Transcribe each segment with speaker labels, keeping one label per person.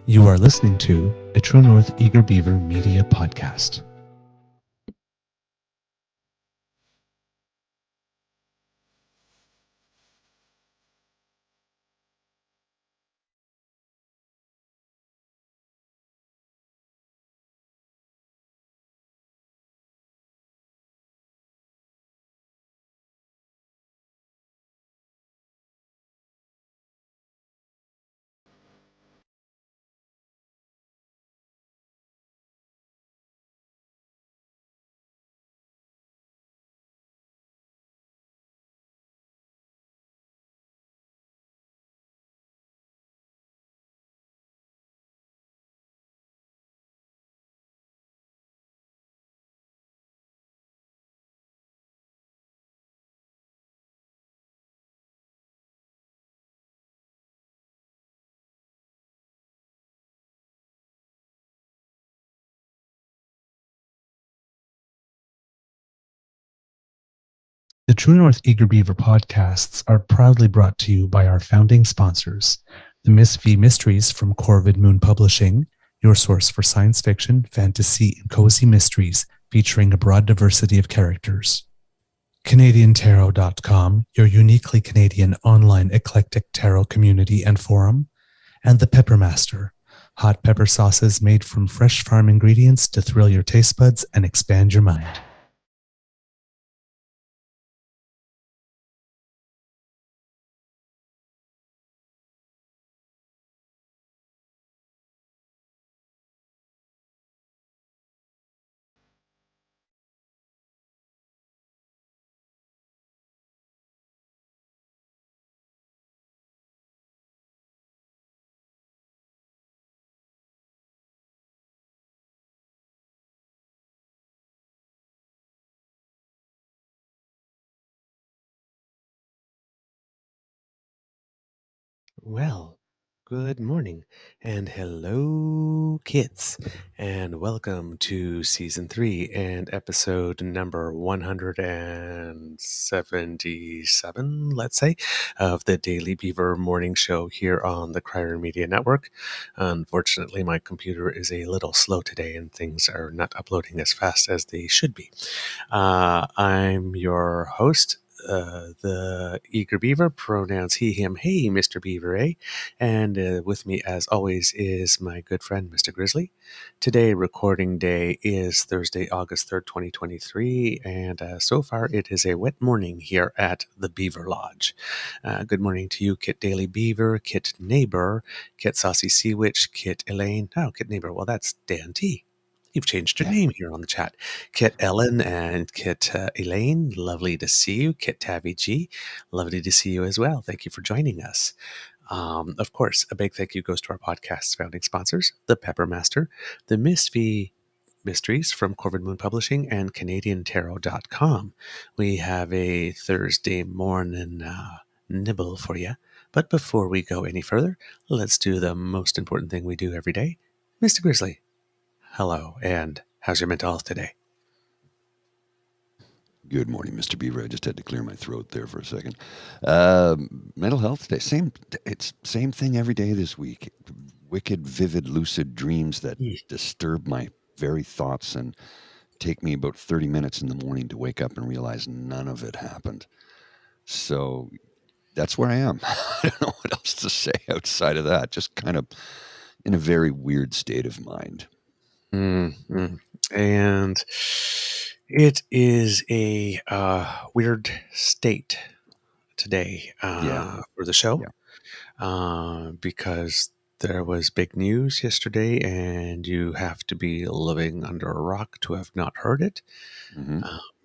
Speaker 1: You are listening to a True North Eager Beaver Media Podcast. The True North Eager Beaver podcasts are proudly brought to you by our founding sponsors, the Miss V Mysteries from Corvid Moon Publishing, your source for science fiction, fantasy, and cozy mysteries featuring a broad diversity of characters. CanadianTarot.com, your uniquely Canadian online eclectic tarot community and forum, and the Peppermaster, hot pepper sauces made from fresh farm ingredients to thrill your taste buds and expand your mind.
Speaker 2: Well, good morning and hello, kids, and welcome to season 3 and episode number 177, let's say, of the Daily Beaver Morning Show here on the Crier Media Network. Unfortunately, my computer is a little slow today and things are not uploading as fast as they should be. I'm your host, the Eager Beaver, pronouns he, him, hey, Mr. Beaver, eh? And with me, as always, is my good friend, Mr. Grizzly. Today, recording day is Thursday, August 3rd, 2023, and so far it is a wet morning here at the Beaver Lodge. Good morning to you, Kit Daily Beaver, Kit Neighbor, Kit Saucy Sea Witch, Kit Elaine. Oh, Kit Neighbor, well, that's Dan T. You've changed your name here on the chat. Kit Ellen and Kit Elaine, lovely to see you. Kit Tabby G, lovely to see you as well. Thank you for joining us. Of course, a big thank you goes to our podcast's founding sponsors, the Peppermaster, the Miss V Mysteries from Corvid Moon Publishing, and CanadianTarot.com. We have a Thursday morning nibble for you. But before we go any further, let's do the most important thing we do every day. Mr. Grizzly, hello, and how's your mental health today?
Speaker 3: Good morning, Mr. Beaver. I just had to clear my throat there for a second. Mental health today, same thing every day this week. Wicked, vivid, lucid dreams that disturb my very thoughts and take me about 30 minutes in the morning to wake up and realize none of it happened. So that's where I am. I don't know what else to say outside of that. Just kind of in a very weird state of mind.
Speaker 2: Mm-hmm. And it is a weird state today for the show because there was big news yesterday and you have to be living under a rock to have not heard it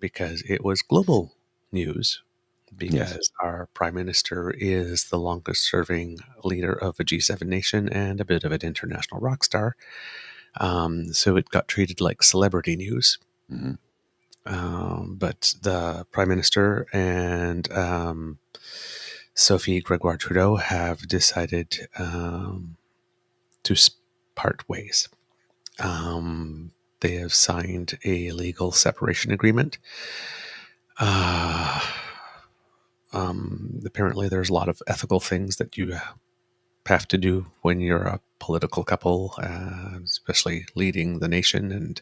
Speaker 2: because it was global news. Because our prime minister is the longest serving leader of a G7 nation and a bit of an international rock star. So it got treated like celebrity news. But the prime minister and Sophie Gregoire Trudeau have decided to part ways. They have signed a legal separation agreement. Apparently, there's a lot of ethical things that you have to do when you're a political couple, especially leading the nation and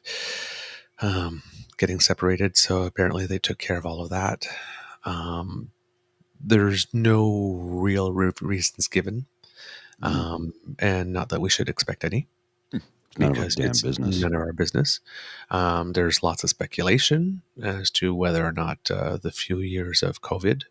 Speaker 2: getting separated. So apparently they took care of all of that. There's no real reasons given, and not that we should expect any,
Speaker 3: It's none of our
Speaker 2: because
Speaker 3: damn
Speaker 2: it's
Speaker 3: business.
Speaker 2: none of our business. There's lots of speculation as to whether or not the few years of COVID,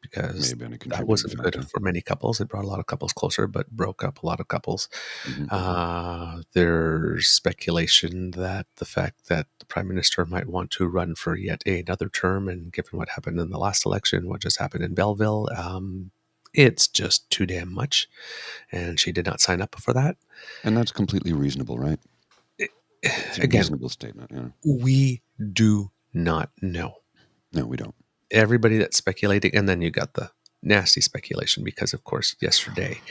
Speaker 2: because
Speaker 3: May have been a
Speaker 2: that
Speaker 3: contributing
Speaker 2: wasn't good
Speaker 3: factor.
Speaker 2: for many couples. It brought a lot of couples closer, but broke up a lot of couples.
Speaker 3: Mhm.
Speaker 2: There's speculation that the fact that the prime minister might want to run for yet another term, and given what happened in the last election, what just happened in Belleville, it's just too damn much, and she did not sign up for that.
Speaker 3: And that's completely reasonable, right? It's a
Speaker 2: Again,
Speaker 3: reasonable statement. Yeah.
Speaker 2: we do not know.
Speaker 3: No, we don't.
Speaker 2: Everybody that's speculating, and then you got the nasty speculation because, of course, yesterday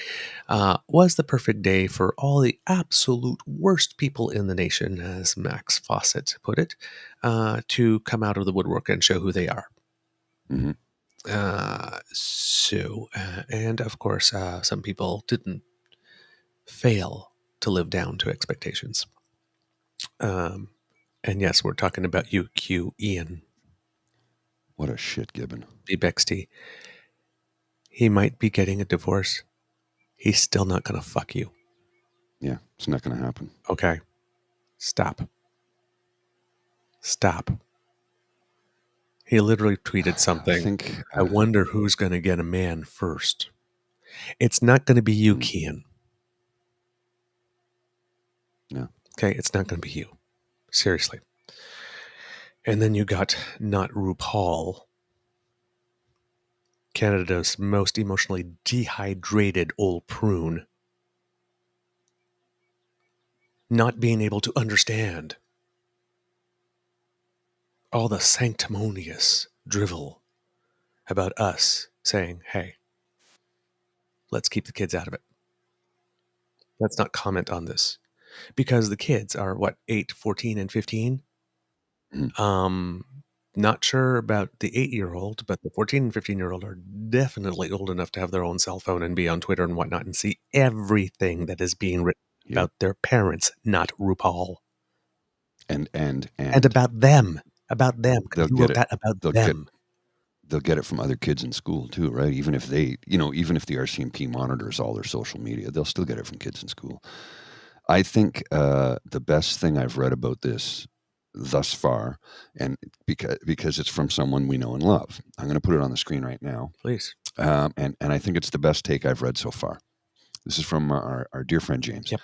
Speaker 2: was the perfect day for all the absolute worst people in the nation, as Max Fawcett put it, to come out of the woodwork and show who they are.
Speaker 3: Mhm.
Speaker 2: And of course, some people didn't fail to live down to expectations. And yes, we're talking about you, Q, Ian,
Speaker 3: What a shit gibbon.
Speaker 2: B. Bexty. He might be getting a divorce. He's still not going to fuck you.
Speaker 3: Yeah, it's not going to happen.
Speaker 2: Okay. Stop. He literally tweeted something. I wonder who's going to get a man first. It's not going to be you, Kian.
Speaker 3: No.
Speaker 2: Okay, it's not going to be you. Seriously. And then you got not RuPaul, Canada's most emotionally dehydrated old prune, not being able to understand all the sanctimonious drivel about us saying, hey, let's keep the kids out of it. Let's not comment on this. Because the kids are, 8, 14, and 15? Not sure about the 8-year-old, but the 14 and 15-year-old are definitely old enough to have their own cell phone and be on Twitter and whatnot and see everything that is being written about their parents, not RuPaul.
Speaker 3: And
Speaker 2: about them. About them.
Speaker 3: They'll
Speaker 2: You wrote that about them.
Speaker 3: They'll get it from other kids in school too, right? Even if they, even if the RCMP monitors all their social media, they'll still get it from kids in school. I think the best thing I've read about this thus far, and because it's from someone we know and love, I'm going to put it on the screen right now.
Speaker 2: Please.
Speaker 3: And I think it's the best take I've read so far. This is from our dear friend James.
Speaker 2: Yep.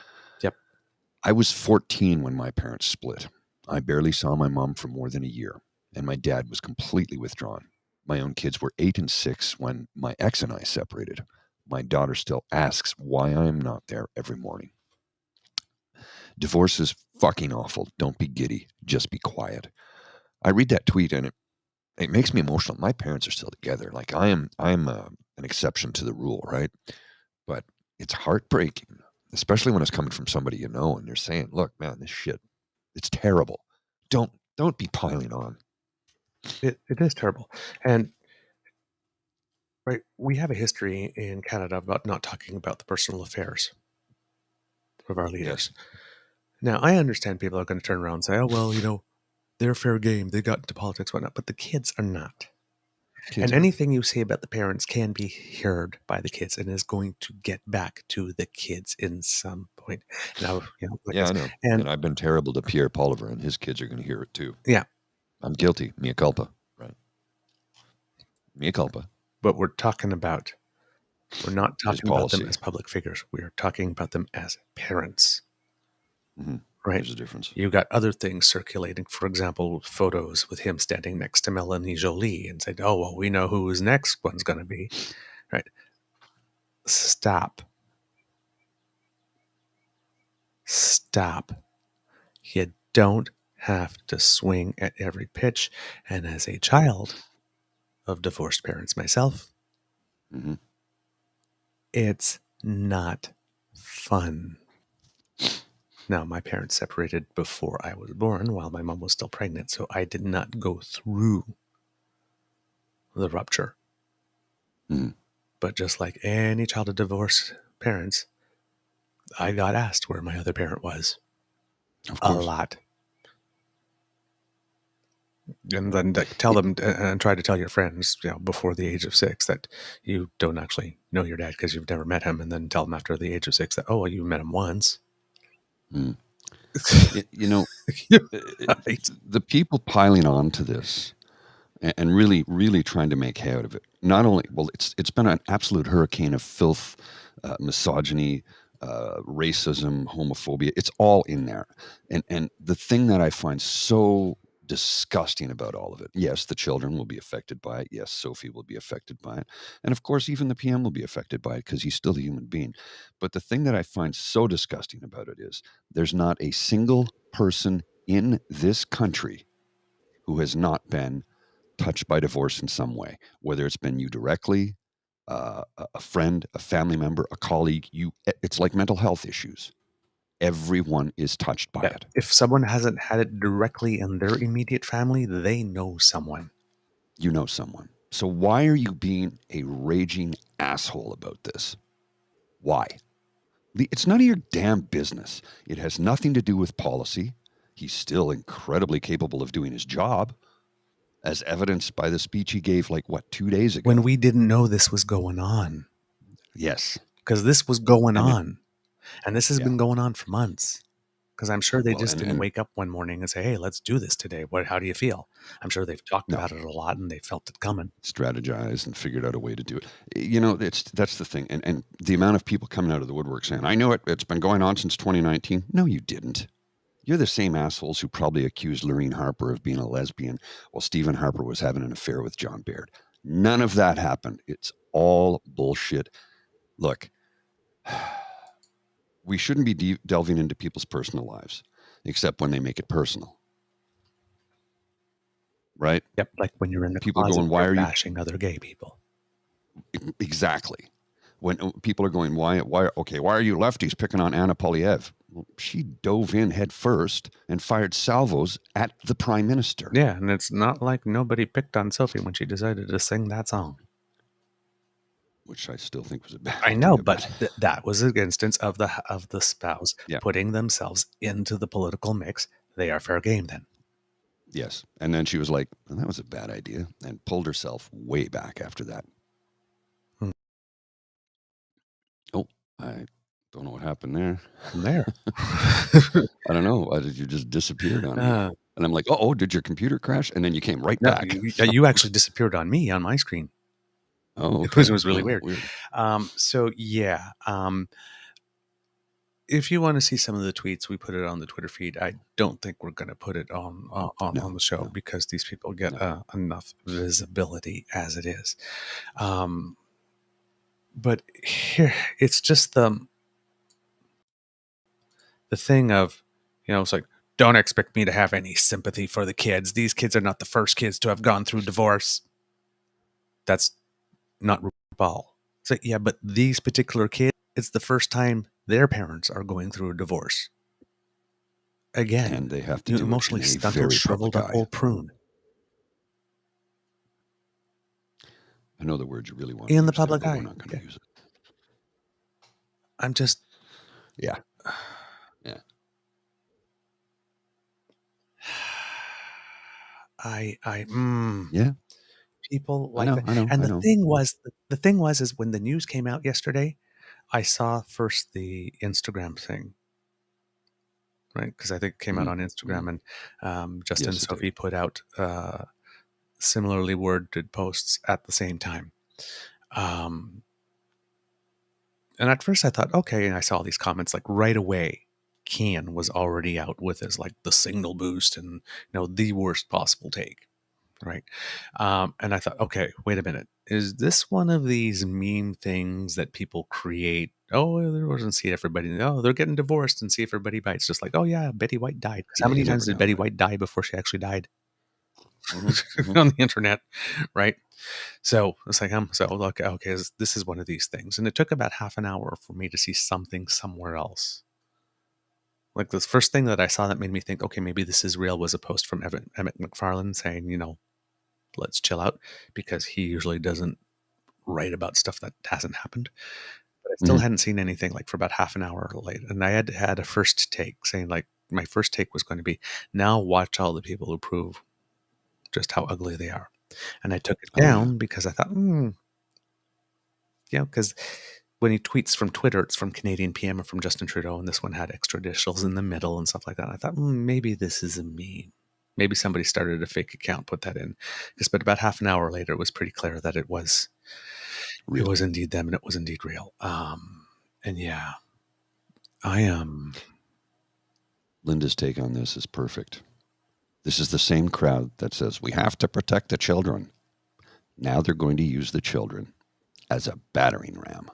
Speaker 3: I was 14 when my parents split. I barely saw my mom for more than a year, and my dad was completely withdrawn. My own kids were 8 and 6 when my ex and I separated. My daughter still asks why I am not there every morning. Divorce is fucking awful. Don't be giddy. Just be quiet. I read that tweet and it makes me emotional. My parents are still together. Like I'm an exception to the rule, right? But it's heartbreaking, especially when it's coming from somebody you know and they're saying, "Look, man, this shit, it's terrible. Don't be piling on."
Speaker 2: It is terrible. And right, we have a history in Canada about not talking about the personal affairs of our leaders. Yes. Now, I understand people are going to turn around and say, oh, well, they're fair game. They got into politics, whatnot. But the kids are not. Anything you say about the parents can be heard by the kids and is going to get back to the kids in some point. Now,
Speaker 3: I know. And I've been terrible to Pierre Poliver, and his kids are going to hear it too.
Speaker 2: Yeah.
Speaker 3: I'm guilty. Mea culpa. Right. Mea culpa.
Speaker 2: But we're not talking about them as public figures. We are talking about them as parents.
Speaker 3: Mm-hmm.
Speaker 2: Right.
Speaker 3: There's a difference.
Speaker 2: You got other things circulating, for example, photos with him standing next to Melanie Jolie and said, oh, well, we know who his next one's going to be. Right. Stop. You don't have to swing at every pitch. And as a child of divorced parents myself, it's not fun. Now, my parents separated before I was born while my mom was still pregnant, so I did not go through the rupture. But just like any child of divorced parents, I got asked where my other parent was.
Speaker 3: Of
Speaker 2: A
Speaker 3: course.
Speaker 2: lot. And then tell them and try to tell your friends, before the age of 6 that you don't actually know your dad because you've never met him, and then tell them after the age of 6 that, oh, well, you met him once.
Speaker 3: Mm.
Speaker 2: Right.
Speaker 3: The people piling on to this and really, really trying to make hay out of it. Not only, well, it's been an absolute hurricane of filth, misogyny, racism, homophobia. It's all in there. And the thing that I find so disgusting about all of it, yes, the children will be affected by it. Yes, Sophie will be affected by it. And of course, even the PM will be affected by it because he's still a human being. But the thing that I find so disgusting about it is there's not a single person in this country who has not been touched by divorce in some way, whether it's been you directly, a friend, a family member, a colleague. It's like mental health issues. Everyone is touched by it.
Speaker 2: If someone hasn't had it directly in their immediate family, they know someone.
Speaker 3: You know someone. So why are you being a raging asshole about this? Why? It's none of your damn business. It has nothing to do with policy. He's still incredibly capable of doing his job, as evidenced by the speech he gave, 2 days ago.
Speaker 2: When we didn't know this was going on.
Speaker 3: Yes.
Speaker 2: Because this was going on. And this has been going on for months. Because I'm sure they didn't wake up one morning and say, hey, let's do this today. How do you feel? I'm sure they've talked about it a lot and they felt it coming.
Speaker 3: Strategized and figured out a way to do it. That's the thing. And the amount of people coming out of the woodwork saying, I knew it. It's been going on since 2019. No, you didn't. You're the same assholes who probably accused Lorene Harper of being a lesbian while Stephen Harper was having an affair with John Baird. None of that happened. It's all bullshit. Look, we shouldn't be delving into people's personal lives, except when they make it personal. Right?
Speaker 2: Yep, like when you're in the
Speaker 3: people
Speaker 2: closet,
Speaker 3: going, why are you
Speaker 2: bashing other gay people?
Speaker 3: Exactly. When people are going, why are you lefties picking on Anna Polyev? Well, she dove in head first and fired salvos at the prime minister.
Speaker 2: Yeah, and it's not like nobody picked on Sophie when she decided to sing that song.
Speaker 3: Which I still think was a bad
Speaker 2: idea. I know,
Speaker 3: idea,
Speaker 2: but that was an instance of the spouse putting themselves into the political mix. They are fair game then.
Speaker 3: Yes. And then she was like, well, that was a bad idea, and pulled herself way back after that. Oh, I don't know what happened there. I don't know. You just disappeared on me. And I'm like, did your computer crash? And then you came right back.
Speaker 2: You actually disappeared on me on my screen.
Speaker 3: Oh, okay.
Speaker 2: It was really weird. So, yeah. If you want to see some of the tweets, we put it on the Twitter feed. I don't think we're going to put it on the show because these people get enough visibility as it is. But here, it's just the thing of, it's like, don't expect me to have any sympathy for the kids. These kids are not the first kids to have gone through divorce. That's not RuPaul. So, yeah, but these particular kids, it's the first time their parents are going through a divorce. Again,
Speaker 3: and they have to do
Speaker 2: emotionally stunted, shriveled up old prune.
Speaker 3: I know the word you really want
Speaker 2: in the public eye.
Speaker 3: We're not going to use it.
Speaker 2: I'm just,
Speaker 3: yeah.
Speaker 2: Yeah. People like that. And the thing was, is when the news came out yesterday, I saw first the Instagram thing, right? Because I think it came out on Instagram, and Justin and Sophie put out similarly worded posts at the same time. And at first I thought, okay, and I saw these comments like right away. Kian was already out with his the signal boost and the worst possible take, right? And I thought, okay, wait a minute, is this one of these meme things that people create? Oh, there wasn't see everybody. Oh, they're getting divorced and see if everybody bites. Just like, oh yeah, Betty White died. How many times did Betty White die before she actually died? On the internet, right? So it's like, okay, this is one of these things. And it took about half an hour for me to see something somewhere else. Like the first thing that I saw that made me think, okay, maybe this is real, was a post from Emmett McFarlane saying, let's chill out, because he usually doesn't write about stuff that hasn't happened. but I still hadn't seen anything like for about half an hour late. And I had a first take saying like my first take was going to be, now watch all the people who prove just how ugly they are. And I took it down because I thought, because when he tweets from Twitter, it's from Canadian PM or from Justin Trudeau, and this one had extrajudicials in the middle and stuff like that. I thought, maybe this is a meme. Maybe somebody started a fake account, put that in. But about half an hour later, it was pretty clear that it was real. It was indeed them, and it was indeed real. And yeah, I am.
Speaker 3: Linda's take on this is perfect. This is the same crowd that says we have to protect the children. Now they're going to use the children as a battering ram.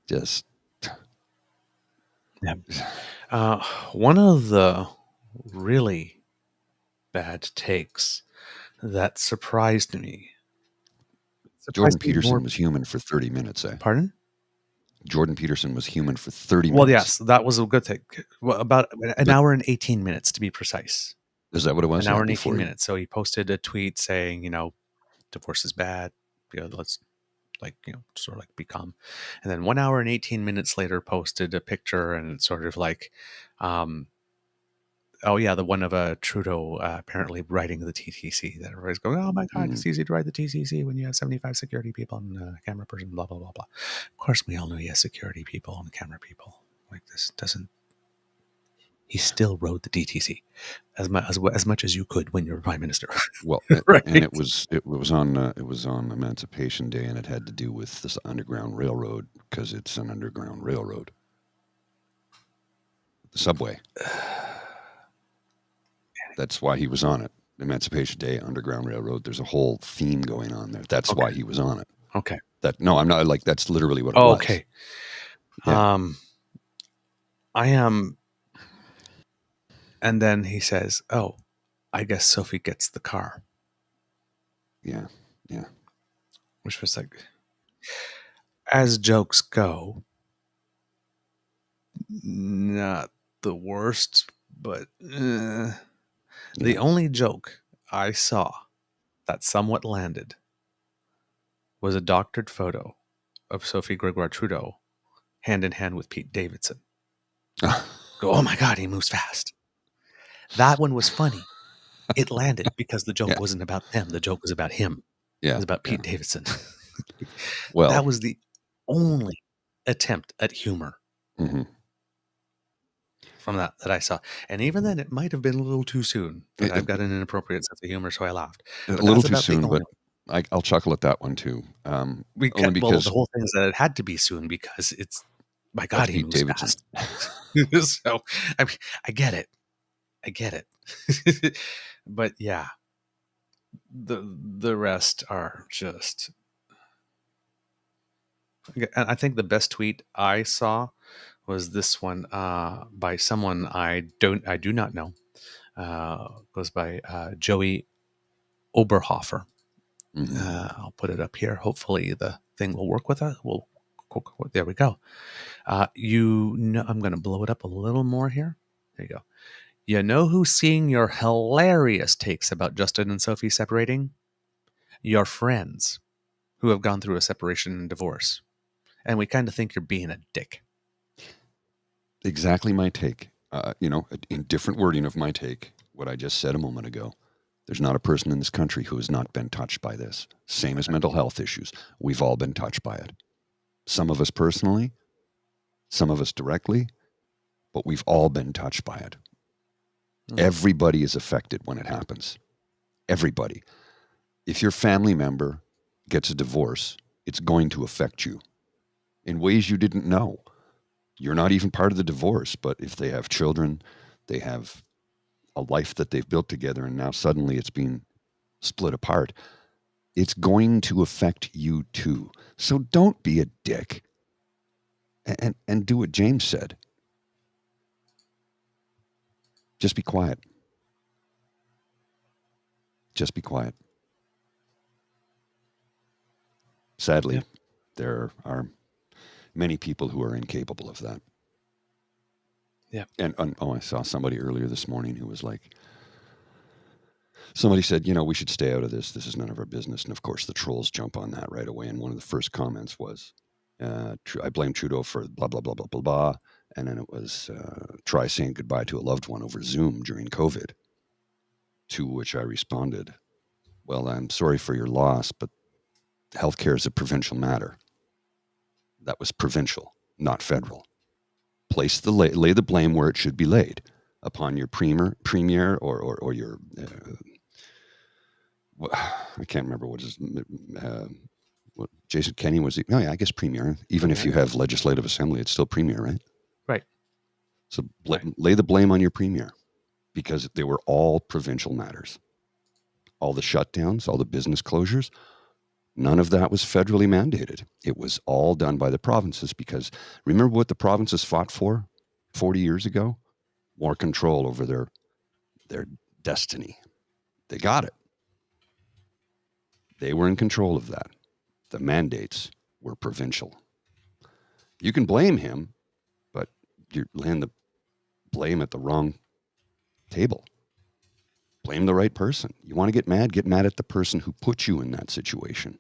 Speaker 3: Just.
Speaker 2: Yeah. One of the really bad takes that surprised me.
Speaker 3: Jordan Peterson was human for 30 minutes, eh?
Speaker 2: Pardon?
Speaker 3: Jordan Peterson was human for 30 minutes.
Speaker 2: Well, yes, that was a good thing. Well, about an hour and 18 minutes to be precise.
Speaker 3: Is that what it was?
Speaker 2: An hour and 18 minutes. So he posted a tweet saying, divorce is bad. Let's sort of like be calm. And then 1 hour and 18 minutes later posted a picture, and it's sort of like, the one of Trudeau apparently riding the TTC, that everybody's going, oh my God, it's easy to ride the TTC when you have 75 security people and a camera person, blah, blah, blah, blah. Of course, we all know he has security people and camera people. Like, this doesn't, he still rode the TTC as much as you could when you're prime minister.
Speaker 3: Well,
Speaker 2: right.
Speaker 3: And it was on Emancipation Day, and it had to do with this underground railroad because it's an underground railroad. The subway. That's why he was on it. Emancipation Day, Underground Railroad. There's a whole theme going on there. That's why he was on it.
Speaker 2: Okay.
Speaker 3: I'm not like, that's literally what it was.
Speaker 2: Okay.
Speaker 3: Yeah.
Speaker 2: I am. And then he says, oh, I guess Sophie gets the car.
Speaker 3: Yeah. Yeah.
Speaker 2: Which was like, as jokes go, not the worst, but the only joke I saw that somewhat landed was a doctored photo of Sophie Gregoire Trudeau hand in hand with Pete Davidson. Oh my God, he moves fast. That one was funny. It landed because the joke wasn't about them. The joke was about him.
Speaker 3: Yeah.
Speaker 2: It was about Pete Davidson.
Speaker 3: Well,
Speaker 2: that was the only attempt at humor from that I saw. And even then, it might have been a little too soon. But I've got an inappropriate sense of humor, so I laughed.
Speaker 3: A little too soon, but I'll chuckle at that one too.
Speaker 2: The whole thing is that it had to be soon because it's, my God, he moves fast. So, I mean, I get it. But yeah, the rest are just. I think the best tweet I saw was this one by someone I do not know. Goes by Joey Oberhofer. I'll put it up here. Hopefully the thing will work with it. There we go. I'm going to blow it up a little more here. There you go. You know who's seeing your hilarious takes about Justin and Sophie separating? Your friends who have gone through a separation and divorce. And we kind of think you're being a dick.
Speaker 3: Exactly my take. In different wording of my take, what I just said a moment ago. There's not a person in this country who has not been touched by this. Same as mental health issues. We've all been touched by it. Some of us personally, some of us directly, but we've all been touched by it. Everybody is affected when it happens. Everybody. If your family member gets a divorce, it's going to affect you in ways you didn't know. You're not even part of the divorce, but if they have children, they have a life that they've built together, and now suddenly it's being split apart. It's going to affect you too. So don't be a dick and do what James said. Just be quiet. Just be quiet. Sadly, there are many people who are incapable of that. Yeah. And I saw somebody earlier this morning who was like, Somebody said, we should stay out of this. This is none of our business. And of course, the trolls jump on that right away. And one of the first comments was, I blame Trudeau for blah, blah, blah, blah, blah, blah. And then it was, try saying goodbye to a loved one over Zoom during COVID. To which I responded, well, I'm sorry for your loss, but healthcare is a provincial matter. That was provincial, not federal. Lay the blame where it should be laid, upon your premier or your I can't remember what Jason Kenney was. Oh yeah, I guess premier. Even if you have legislative assembly, it's still premier, right?
Speaker 2: Right.
Speaker 3: So lay the blame on your premier, because they were all provincial matters. All the shutdowns, all the business closures, none of that was federally mandated. It was all done by the provinces, because remember what the provinces fought for 40 years ago? More control over their destiny. They got it. They were in control of that. The mandates were provincial. You can blame him, but you're laying the blame at the wrong table. Blame the right person. You want to get mad at the person who put you in that situation.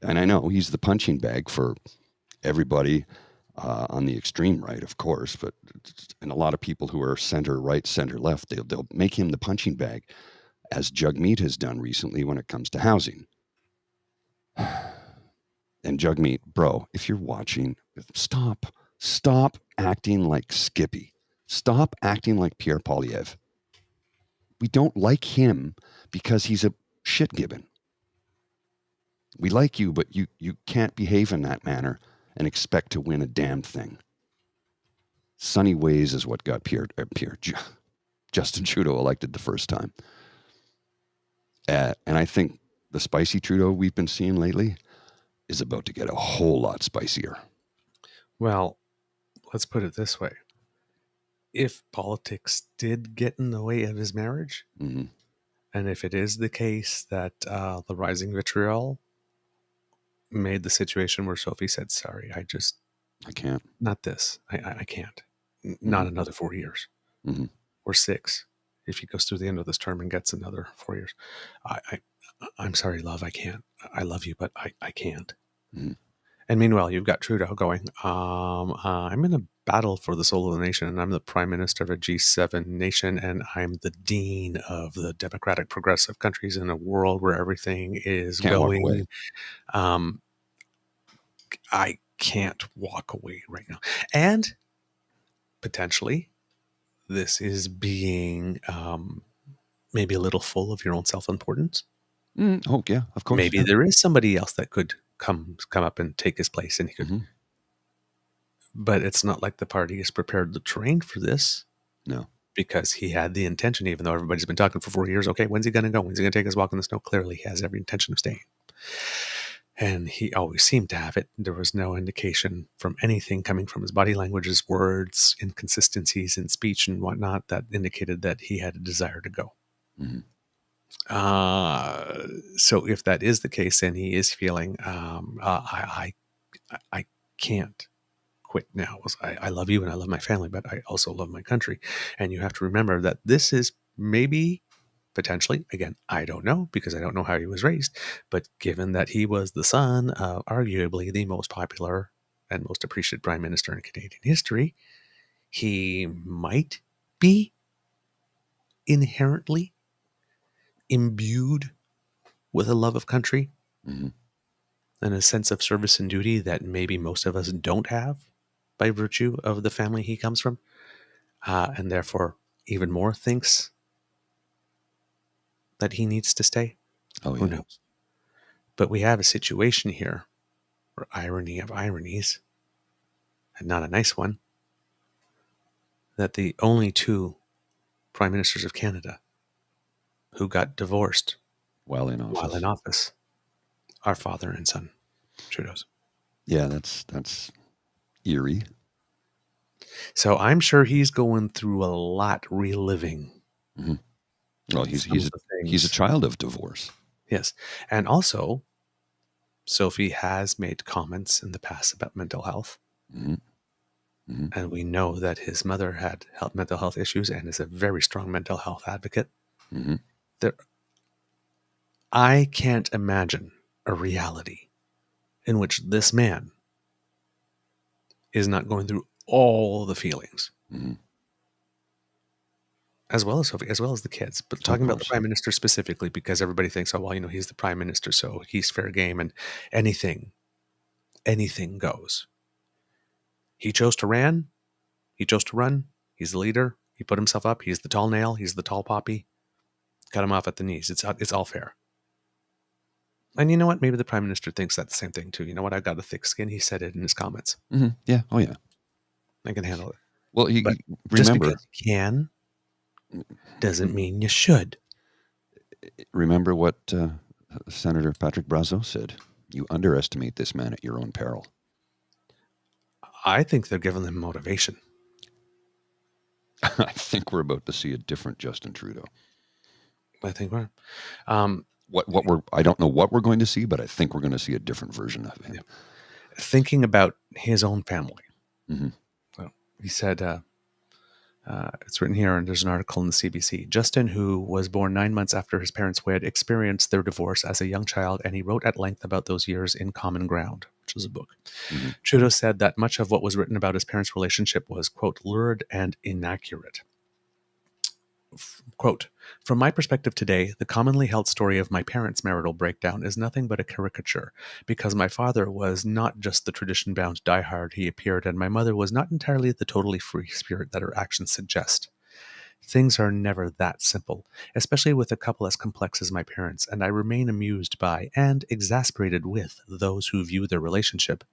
Speaker 3: And I know he's the punching bag for everybody on the extreme right, of course, and a lot of people who are center right, center left, they'll make him the punching bag, as Jugmeat has done recently when it comes to housing. And Jugmeat, bro, if you're watching, stop acting like Skippy. Stop acting like Pierre Poilievre. We don't like him because he's a shit gibbon. We like you, but you can't behave in that manner and expect to win a damn thing. Sunny ways is what got Justin Trudeau elected the first time. And I think the spicy Trudeau we've been seeing lately is about to get a whole lot spicier.
Speaker 2: Well, let's put it this way. If politics did get in the way of his marriage,
Speaker 3: mm-hmm.
Speaker 2: and if it is the case that the rising vitriol made the situation where Sophie said, sorry, I
Speaker 3: can't.
Speaker 2: Not this. I can't.
Speaker 3: Mm-hmm.
Speaker 2: Not another 4 years.
Speaker 3: Mm-hmm.
Speaker 2: Or 6. If he goes through the end of this term and gets another 4 years. I'm sorry, love, I can't. I love you, but I can't.
Speaker 3: Mm-hmm.
Speaker 2: And meanwhile, you've got Trudeau going, I'm in a battle for the soul of the nation, and I'm the prime minister of a G7 nation, and I'm the dean of the democratic progressive countries in a world where everything is
Speaker 3: Can't
Speaker 2: going.
Speaker 3: Walk away.
Speaker 2: I can't walk away right now. And potentially, this is being maybe a little full of your own self-importance.
Speaker 3: Oh, yeah, of course.
Speaker 2: Maybe there is somebody else that could come up and take his place, and he could. Mm-hmm. But it's not like the party is prepared to train for this.
Speaker 3: No.
Speaker 2: Because he had the intention, even though everybody's been talking for 4 years, okay, when's he going to go? When's he going to take his walk in the snow? Clearly, he has every intention of staying. And he always seemed to have it. There was no indication from anything coming from his body language, his words, inconsistencies in speech and whatnot that indicated that he had a desire to go.
Speaker 3: Mm-hmm.
Speaker 2: So if that is the case, then he is feeling, I can't quit now. I love you and I love my family, but I also love my country. And you have to remember that this is maybe, potentially, again, I don't know because I don't know how he was raised, but given that he was the son of arguably the most popular and most appreciated prime minister in Canadian history, he might be inherently imbued with a love of country
Speaker 3: mm-hmm.
Speaker 2: and a sense of service and duty that maybe most of us don't have by virtue of the family he comes from, and therefore even more thinks that he needs to stay.
Speaker 3: Oh, yeah.
Speaker 2: Who knows? But we have a situation here where irony of ironies, and not a nice one, that the only 2 prime ministers of Canada who got divorced
Speaker 3: while in office
Speaker 2: are father and son Trudeau's.
Speaker 3: Yeah, that's eerie.
Speaker 2: So I'm sure he's going through a lot reliving.
Speaker 3: Mm-hmm. Well, he's a child of divorce.
Speaker 2: Yes. And also, Sophie has made comments in the past about mental health.
Speaker 3: Mm-hmm. Mm-hmm.
Speaker 2: And we know that his mother had mental health issues and is a very strong mental health advocate.
Speaker 3: Mm-hmm.
Speaker 2: I can't imagine a reality in which this man is not going through all the feelings, as well as Sophie, as well as the kids. But talking about the prime minister specifically, because everybody thinks, oh, well, he's the prime minister, so he's fair game, and anything goes. He chose to run. He's the leader. He put himself up. He's the tall nail. He's the tall poppy. Cut him off at the knees. It's all fair. And you know what? Maybe the prime minister thinks that the same thing too. You know what? I've got a thick skin. He said it in his comments.
Speaker 3: Yeah. Oh, yeah.
Speaker 2: I can handle it.
Speaker 3: Well,
Speaker 2: but
Speaker 3: remember,
Speaker 2: just because you can doesn't mean you should.
Speaker 3: Remember what Senator Patrick Brazeau said. You underestimate this man at your own peril.
Speaker 2: I think they're giving them motivation.
Speaker 3: I think we're about to see a different Justin Trudeau.
Speaker 2: I think we're.
Speaker 3: I don't know what we're going to see, but I think we're going to see a different version of him.
Speaker 2: Thinking about his own family. Well, he said, it's written here, and there's an article in the CBC. Justin, who was born 9 months after his parents wed, experienced their divorce as a young child, and he wrote at length about those years in Common Ground, which is a book. Trudeau said that much of what was written about his parents' relationship was, quote, lurid and inaccurate. Quote, from my perspective today, the commonly held story of my parents' marital breakdown is nothing but a caricature, because my father was not just the tradition-bound diehard he appeared, and my mother was not entirely the totally free spirit that her actions suggest. Things are never that simple, especially with a couple as complex as my parents, and I remain amused by and exasperated with those who view their relationship,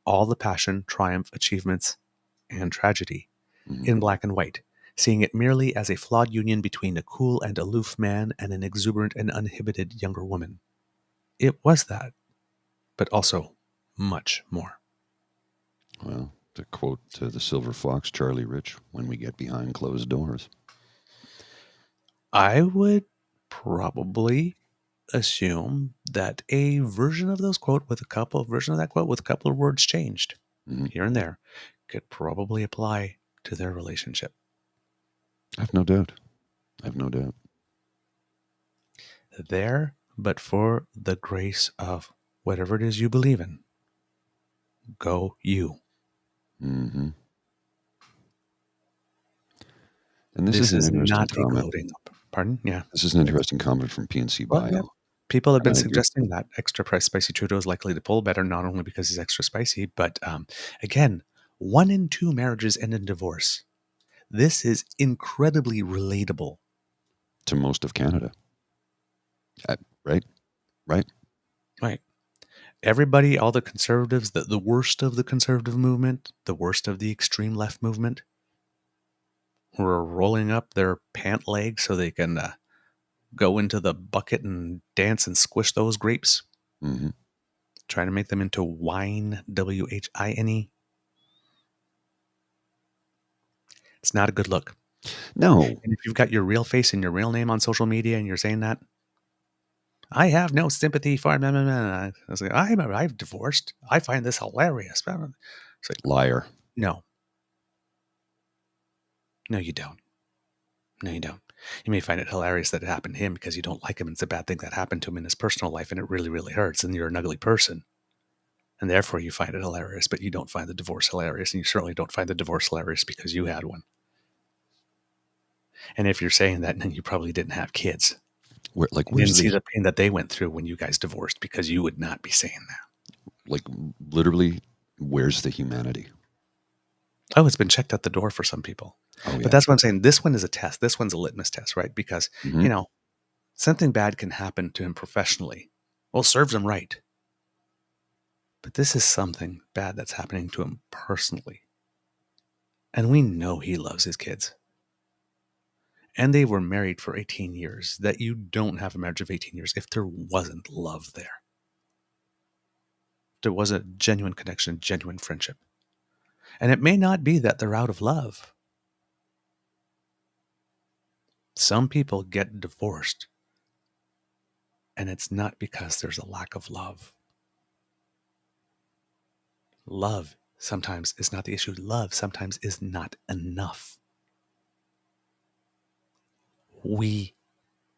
Speaker 2: all the passion, triumph, achievements, and tragedy, in black and white, seeing it merely as a flawed union between a cool and aloof man and an exuberant and uninhibited younger woman. It was that, but also much more.
Speaker 3: Well, to quote the Silver Fox, Charlie Rich, when we get behind closed doors.
Speaker 2: I would probably assume that a version of that quote with a couple of words changed here and there could probably apply to their relationship.
Speaker 3: I've no doubt.
Speaker 2: There, but for the grace of whatever it is you believe in, go you.
Speaker 3: And this
Speaker 2: This
Speaker 3: is
Speaker 2: is
Speaker 3: an interesting
Speaker 2: not
Speaker 3: comment.
Speaker 2: a gloating up. Pardon? Yeah.
Speaker 3: This is an interesting comment from PNC Bio.
Speaker 2: Yeah. People have been suggesting that extra price spicy Trudeau is likely to pull better, not only because he's extra spicy, but again, 1 in 2 marriages end in divorce. This is incredibly relatable
Speaker 3: to most of Canada. Right.
Speaker 2: Everybody, all the conservatives, the worst of the conservative movement, the worst of the extreme left movement, who are rolling up their pant legs so they can go into the bucket and dance and squish those grapes. Trying to make them into wine, W-H-I-N-E. It's not a good look.
Speaker 3: No.
Speaker 2: And if you've got your real face and your real name on social media and you're saying that, I have no sympathy for him. I was like, I've divorced. I find this hilarious. It's like,
Speaker 3: liar.
Speaker 2: No. No, you don't. You may find it hilarious that it happened to him because you don't like him and it's a bad thing that happened to him in his personal life and it really, really hurts and you're an ugly person. And therefore you find it hilarious, but you don't find the divorce hilarious, and you certainly don't find the divorce hilarious because you had one. And if you're saying that, then you probably didn't have kids. You didn't see the pain that they went through when you guys divorced, because you would not be saying that.
Speaker 3: Like, literally, where's the humanity?
Speaker 2: Oh, it's been checked at the door for some people.
Speaker 3: Oh, yeah.
Speaker 2: But that's what I'm saying. This one is a test. This one's a litmus test, right? Because, something bad can happen to him professionally. Well, serves him right. But this is something bad that's happening to him personally. And we know he loves his kids. And they were married for 18 years. That you don't have a marriage of 18 years if there wasn't love there. There was a genuine connection, genuine friendship. And it may not be that they're out of love. Some people get divorced, and it's not because there's a lack of love. Love sometimes is not the issue. Love sometimes is not enough. We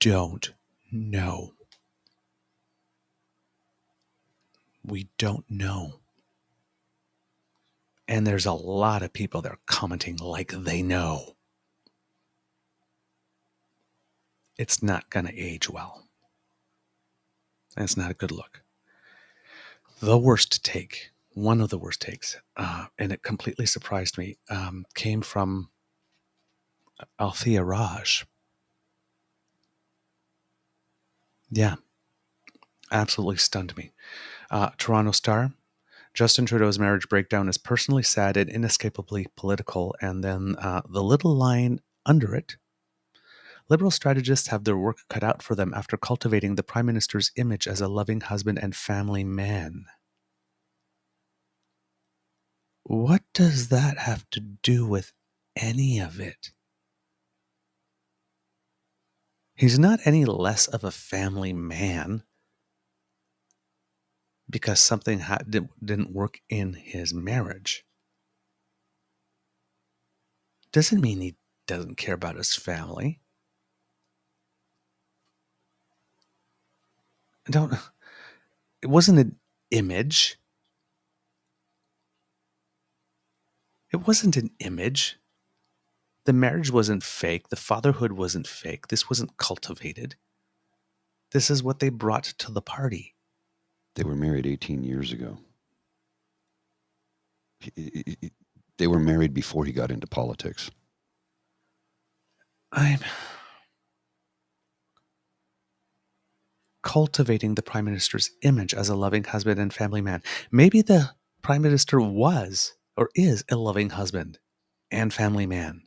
Speaker 1: don't know. We don't know. And there's a lot of people that are commenting like they know. It's not going to age well. And it's not a good look. The worst take, one of the worst takes, and it completely surprised me, came from Althea Raj. Yeah, absolutely stunned me. Toronto Star, Justin Trudeau's marriage breakdown is personally sad and inescapably political. And then the little line under it, Liberal strategists have their work cut out for them after cultivating the Prime Minister's image as a loving husband and family man. What does that have to do with any of it? He's not any less of a family man because something didn't work in his marriage. Doesn't mean he doesn't care about his family. It wasn't an image. It wasn't an image. The marriage wasn't fake. The fatherhood wasn't fake. This wasn't cultivated. This is what they brought to the party.
Speaker 3: They were married 18 years ago. They were married before he got into politics.
Speaker 1: I'm cultivating the Prime Minister's image as a loving husband and family man. Maybe the Prime Minister was or is a loving husband and family man.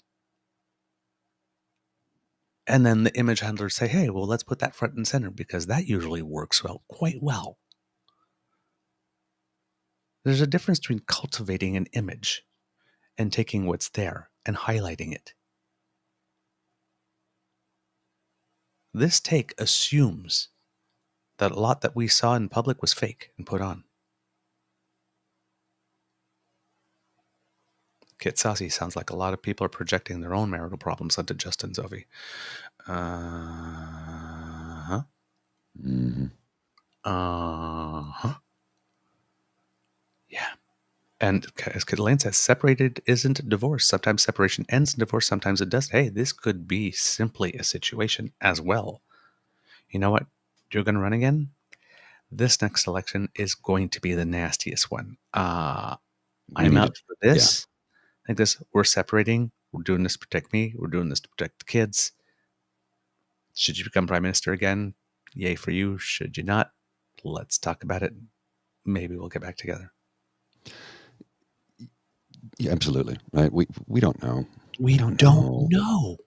Speaker 1: And then the image handlers say, hey, well, let's put that front and center because that usually works quite well. There's a difference between cultivating an image and taking what's there and highlighting it. This take assumes that a lot that we saw in public was fake and put on. Kit Saucy sounds like a lot of people are projecting their own marital problems onto Justin Zovi. Uh-huh.
Speaker 3: Mm-hmm.
Speaker 1: Uh-huh. Yeah. And as Kit says, separated isn't divorce. Sometimes separation ends in divorce. Sometimes it does. Hey, this could be simply a situation as well. You know what? You're going to run again? This next election is going to be the nastiest one. I'm out for this. Yeah. Like this, we're separating. We're doing this to protect me. We're doing this to protect the kids. Should you become Prime Minister again? Yay for you. Should you not? Let's talk about it. Maybe we'll get back together.
Speaker 3: Yeah, absolutely. Right. We don't know.
Speaker 1: We don't know.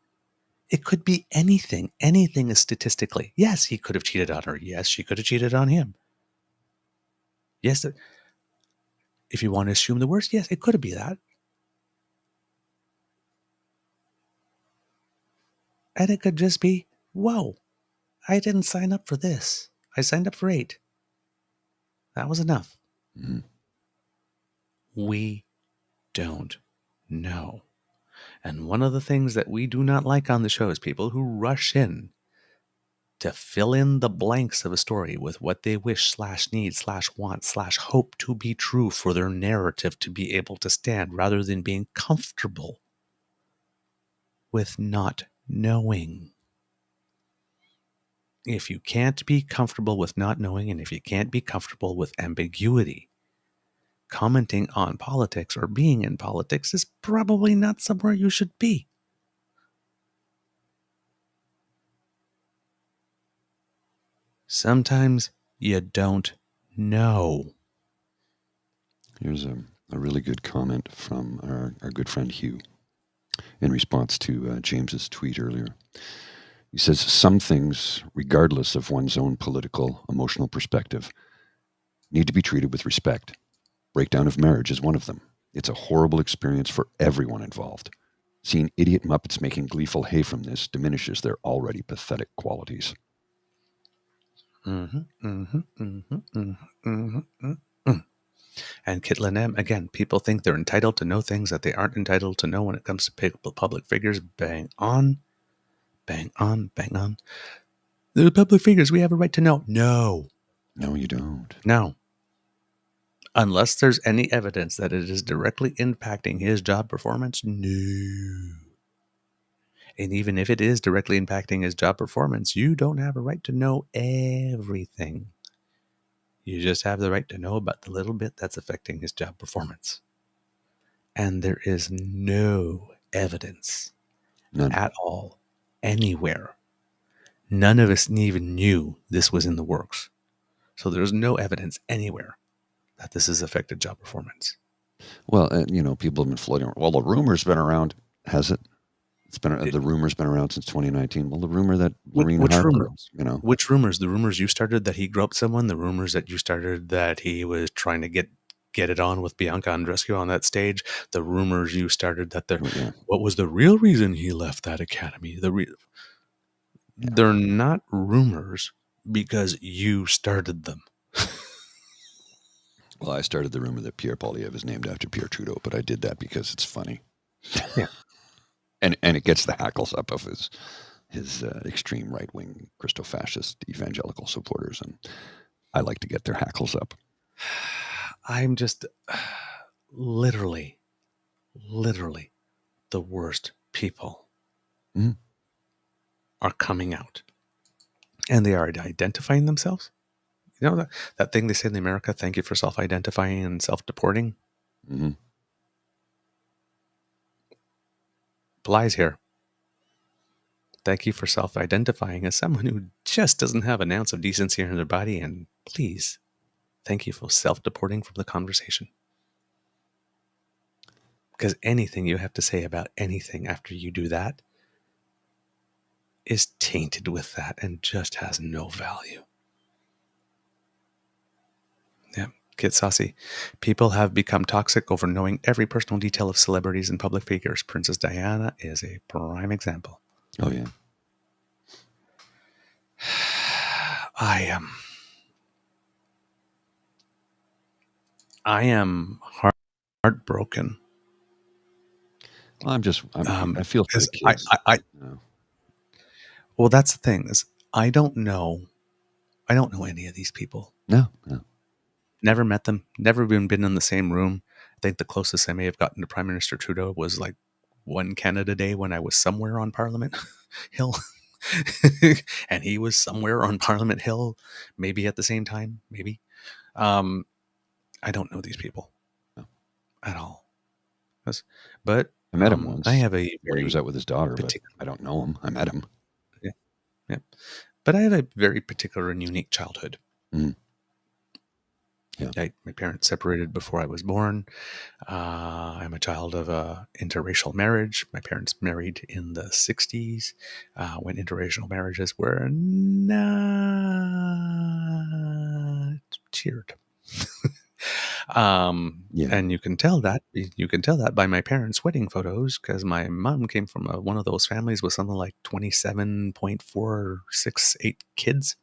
Speaker 1: It could be anything. Anything is statistically. Yes, he could have cheated on her. Yes, she could have cheated on him. Yes, if you want to assume the worst, yes, it could be that. And it could just be, whoa, I didn't sign up for this. I signed up for 8. That was enough.
Speaker 3: Mm-hmm.
Speaker 1: We don't know. And one of the things that we do not like on the show is people who rush in to fill in the blanks of a story with what they wish / need / want / hope to be true for their narrative to be able to stand, rather than being comfortable with not knowing. If you can't be comfortable with not knowing, and if you can't be comfortable with ambiguity, commenting on politics or being in politics is probably not somewhere you should be. Sometimes you don't know.
Speaker 3: Here's a really good comment from our good friend Hugh in response to James's tweet earlier. He says, some things, regardless of one's own political, emotional perspective, need to be treated with respect. Breakdown of marriage is one of them. It's a horrible experience for everyone involved. Seeing idiot Muppets making gleeful hay from this diminishes their already pathetic qualities.
Speaker 1: And Kitlin M, again, people think they're entitled to know things that they aren't entitled to know when it comes to public figures. Bang on, bang on, bang on.
Speaker 2: They're public figures. We have a right to know. No.
Speaker 3: No, you don't.
Speaker 2: No. Unless there's any evidence that it is directly impacting his job performance, no. And even if it is directly impacting his job performance, you don't have a right to know everything. You just have the right to know about the little bit that's affecting his job performance. And there is no evidence
Speaker 3: None.
Speaker 2: at all, anywhere. None of us even knew this was in the works. So there's no evidence anywhere that this has affected job performance.
Speaker 3: Well, people have been floating. Well, the rumor's been around, has it? The rumor's been around since 2019. Well, the rumor that Marine Harper,
Speaker 2: Which rumors? The rumors you started that he groped someone? The rumors that you started that he was trying to get it on with Bianca Andreescu on that stage? The rumors you started that what was the real reason he left that academy? They're not rumors because you started them.
Speaker 3: Well, I started the rumor that Pierre Poilievre is named after Pierre Trudeau, but I did that because it's funny.
Speaker 2: Yeah.
Speaker 3: And it gets the hackles up of his extreme right-wing Christo-fascist evangelical supporters, and I like to get their hackles up.
Speaker 2: I'm just literally the worst people are coming out, and they are identifying themselves. You know that thing they say in America, thank you for self-identifying and self-deporting?
Speaker 3: Mm-hmm.
Speaker 2: Applies here. Thank you for self-identifying as someone who just doesn't have an ounce of decency in their body, and please, thank you for self-deporting from the conversation. Because anything you have to say about anything after you do that is tainted with that and just has no value. Yeah, get saucy. People have become toxic over knowing every personal detail of celebrities and public figures. Princess Diana is a prime example.
Speaker 3: Oh, yeah.
Speaker 2: I am heartbroken.
Speaker 3: Well, I feel for the kids.
Speaker 2: Well, that's the thing is I don't know any of these people.
Speaker 3: No.
Speaker 2: Never met them. Never even been in the same room. I think the closest I may have gotten to Prime Minister Trudeau was like one Canada Day when I was somewhere on Parliament Hill. And he was somewhere on Parliament Hill, maybe at the same time, maybe. I don't know these people at all. But
Speaker 3: I met him once.
Speaker 2: I have
Speaker 3: he was out with his daughter, but I don't know him. I met him.
Speaker 2: Yeah. But I had a very particular and unique childhood.
Speaker 3: Mm. Yeah.
Speaker 2: My parents separated before I was born. I'm a child of a interracial marriage. My parents married in the 60s when interracial marriages were not cheered. And you can tell that by my parents' wedding photos, because my mom came from one of those families with something like 27.468 kids.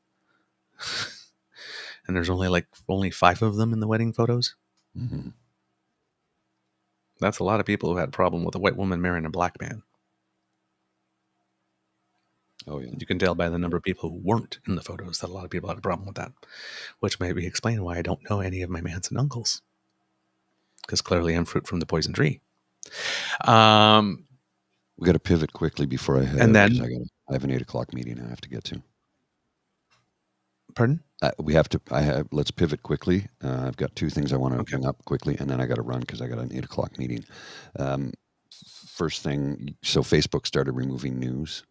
Speaker 2: And there's only 5 of them in the wedding photos.
Speaker 3: Mm-hmm.
Speaker 2: That's a lot of people who had a problem with a white woman marrying a black man.
Speaker 3: Oh, yeah.
Speaker 2: You can tell by the number of people who weren't in the photos that a lot of people had a problem with that, which maybe explain why I don't know any of my aunts and uncles, because clearly I'm fruit from the poison tree.
Speaker 3: We got to pivot quickly before I head
Speaker 2: and
Speaker 3: out,
Speaker 2: then
Speaker 3: I have an 8:00 meeting I have to get to.
Speaker 2: Pardon?
Speaker 3: Let's pivot quickly. I've got 2 things I want to bring up quickly, and then I got to run because I got an 8:00 meeting. First thing, so Facebook started removing news,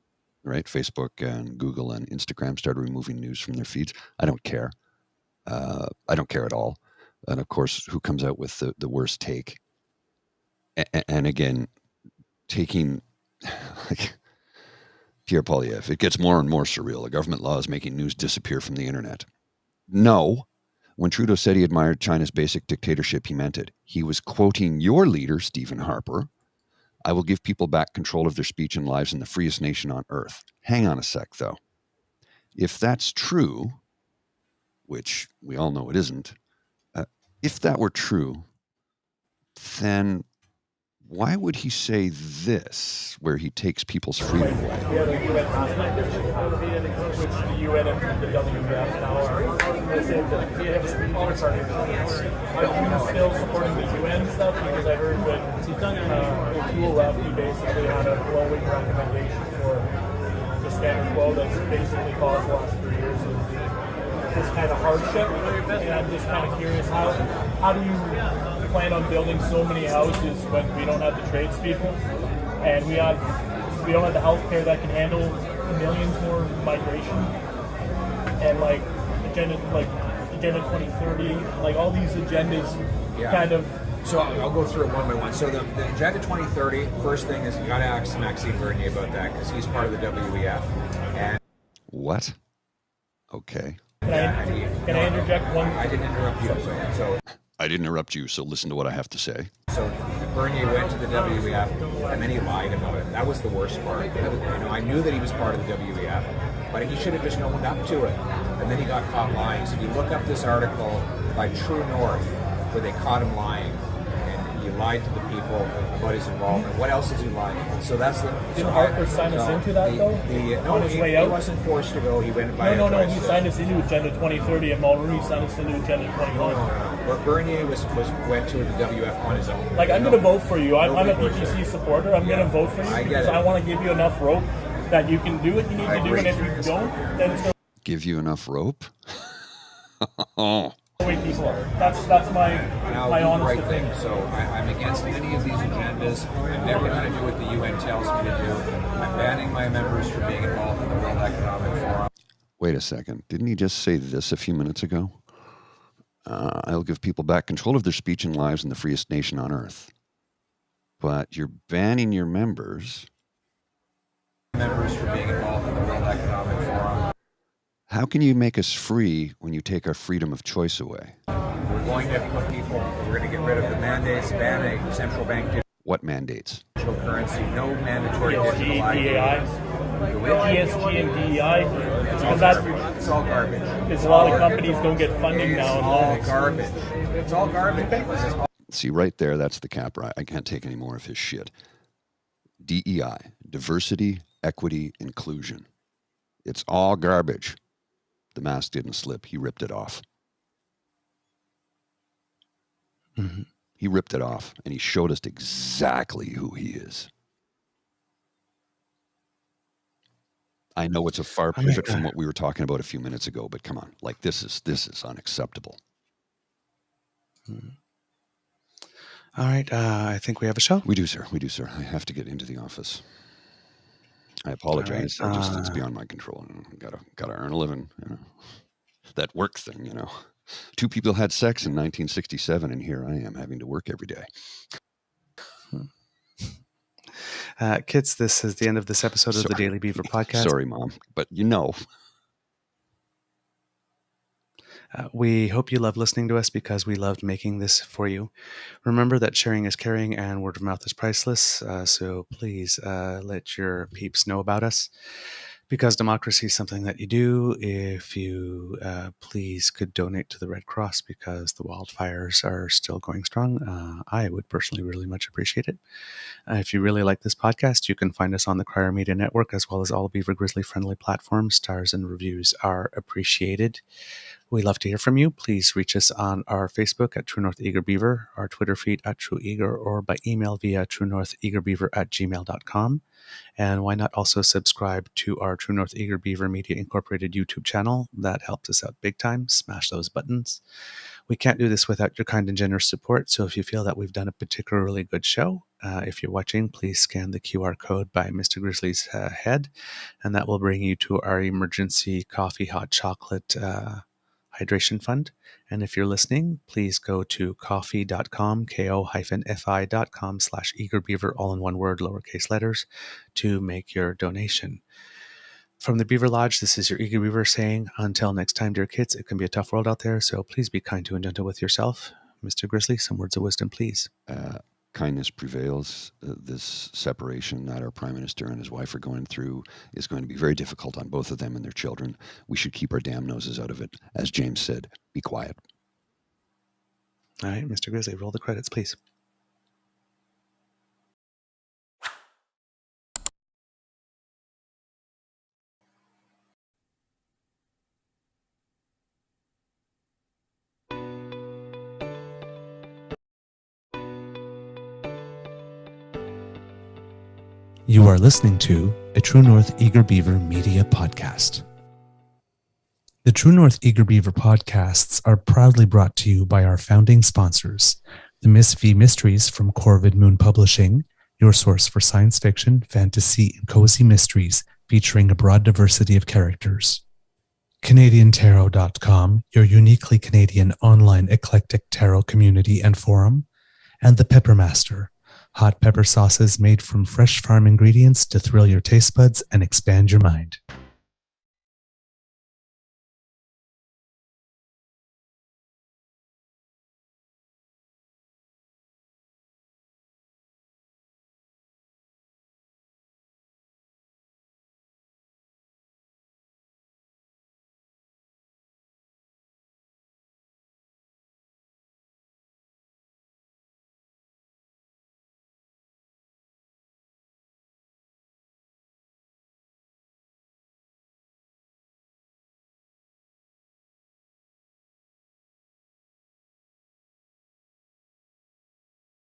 Speaker 3: right? Facebook and Google and Instagram started removing news from their feeds. I don't care. I don't care at all. And of course, who comes out with the worst take? And again, taking like Pierre Poilievre, it gets more and more surreal. A government law is making news disappear from the internet. No. When Trudeau said he admired China's basic dictatorship, he meant it. He was quoting your leader, Stephen Harper. I will give people back control of their speech and lives in the freest nation on earth. Hang on a sec, though. If that's true, which we all know it isn't, if that were true, then Why would he say this, where he takes people's freedom away?
Speaker 4: We had a UN last night, which the UN and the WWF now are the same thing. We have I'm still supporting the UN stuff because I heard when O'Toole left, he basically had a glowing recommendation for the status quo that's basically caused the last 3 years of this kind of hardship. And I'm just kind of curious, how do you plan on building so many houses when we don't have the tradespeople and we don't have the healthcare that can handle millions more migration and like agenda 2030, like all these agendas kind of.
Speaker 5: So I'll go through it one by one. So the Agenda 2030, first thing is you got to ask Maxime Bernier about that because he's part of the WEF. And
Speaker 3: what? Okay.
Speaker 4: Can I interject one?
Speaker 5: I didn't interrupt you. So
Speaker 3: I didn't interrupt you, so listen to what I have to say.
Speaker 5: So Bernier went to the WEF, and then he lied about it. That was the worst part. I knew that he was part of the WEF, but he should have just owned up to it. And then he got caught lying. So if you look up this article by True North, where they caught him lying, and he lied to the people about his involvement. What else is he lying about? So that's the.
Speaker 4: Did Harper sign us into that though? On his way out?
Speaker 5: He wasn't forced to go. He went by.
Speaker 4: No. He signed us into Agenda 2030, and Mulroney signed us into Agenda 2030.
Speaker 5: No. Bernier went to the WF on his own.
Speaker 4: Like, I'm going to vote for you. I'm a PPC supporter. I'm going to vote for you because I want to give you enough rope that you can do what you need to do, and if you don't, then it's going to
Speaker 3: give you enough rope.
Speaker 4: wake people up. That's my honest opinion.
Speaker 5: So I'm against any of these agendas. I'm never going to do what the UN tells me to do. I'm banning my members from being involved in the World Economic Forum.
Speaker 3: Wait a second. Didn't he just say this a few minutes ago? I'll give people back control of their speech and lives in the freest nation on earth. But you're banning your members.
Speaker 5: Members from being involved in the World Economic Forum.
Speaker 3: How can you make us free when you take our freedom of choice away?
Speaker 5: We're going to put people, we're going to get rid of the mandates, ban a central bank
Speaker 3: What mandates?
Speaker 5: digital currency, no mandatory
Speaker 4: ESG,
Speaker 5: digital
Speaker 4: DEI. ESG and DEI.
Speaker 5: It's all garbage.
Speaker 4: Because a lot of companies don't get funding now.
Speaker 5: It's all garbage. It's all garbage.
Speaker 3: See, right there, that's the cap. Right? I can't take any more of his shit. DEI, diversity, equity, inclusion. It's all garbage. The mask didn't slip. He ripped it off.
Speaker 1: Mm-hmm.
Speaker 3: He ripped it off, and he showed us exactly who he is. I know it's a far pivot from what we were talking about a few minutes ago, but come on, like this is unacceptable.
Speaker 1: All right, I think we have a show.
Speaker 3: We do, sir. We do, sir. I have to get into the office. I apologize.
Speaker 1: Right,
Speaker 3: it's beyond my control. Gotta earn a living. You know. That work thing, you know. 2 people had sex in 1967, and here I am having to work every day.
Speaker 1: Kids, this is the end of this episode of the Daily Beaver podcast.
Speaker 3: Sorry, Mom, but you know.
Speaker 1: We hope you love listening to us because we loved making this for you. Remember that sharing is caring and word of mouth is priceless. So please let your peeps know about us. Because democracy is something that you do, if you please could donate to the Red Cross because the wildfires are still going strong, I would personally really much appreciate it. If you really like this podcast, you can find us on the Crier Media Network as well as all Beaver Grizzly friendly platforms. Stars and reviews are appreciated. We love to hear from you. Please reach us on our Facebook at True North Eager Beaver, our Twitter feed at True Eager, or by email via truenortheagerbeaver@gmail.com. And why not also subscribe to our True North Eager Beaver Media Incorporated YouTube channel? That helps us out big time. Smash those buttons. We can't do this without your kind and generous support. So if you feel that we've done a particularly good show, if you're watching, please scan the QR code by Mr. Grizzly's head, and that will bring you to our emergency coffee hot chocolate hydration fund. And if you're listening, please go to ko-fi.com, ko-fi.com/eagerbeaver, all in one word, lowercase letters, to make your donation. From the Beaver Lodge, this is your Eager Beaver saying, until next time, dear kids, it can be a tough world out there, so please be kind to and gentle with yourself. Mr. Grizzly, some words of wisdom, please.
Speaker 3: Kindness prevails. This separation that our Prime Minister and his wife are going through is going to be very difficult on both of them and their children. We should keep our damn noses out of it. As James said, be quiet.
Speaker 1: All right, Mr. Grizzly, roll the credits, please. You are listening to a True North Eager Beaver media podcast. The True North Eager Beaver podcasts are proudly brought to you by our founding sponsors, the Miss V Mysteries from Corvid Moon Publishing, your source for science fiction, fantasy, and cozy mysteries featuring a broad diversity of characters. CanadianTarot.com, your uniquely Canadian online eclectic tarot community and forum, and The Pepper Master, hot pepper sauces made from fresh farm ingredients to thrill your taste buds and expand your mind.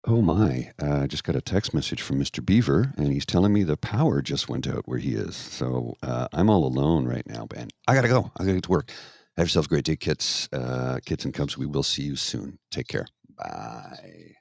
Speaker 3: Oh my, I just got a text message from Mr. Beaver, and he's telling me the power just went out where he is. So I'm all alone right now, Ben. I gotta go. I gotta get to work. Have yourself a great day, kits and cubs. We will see you soon. Take care. Bye.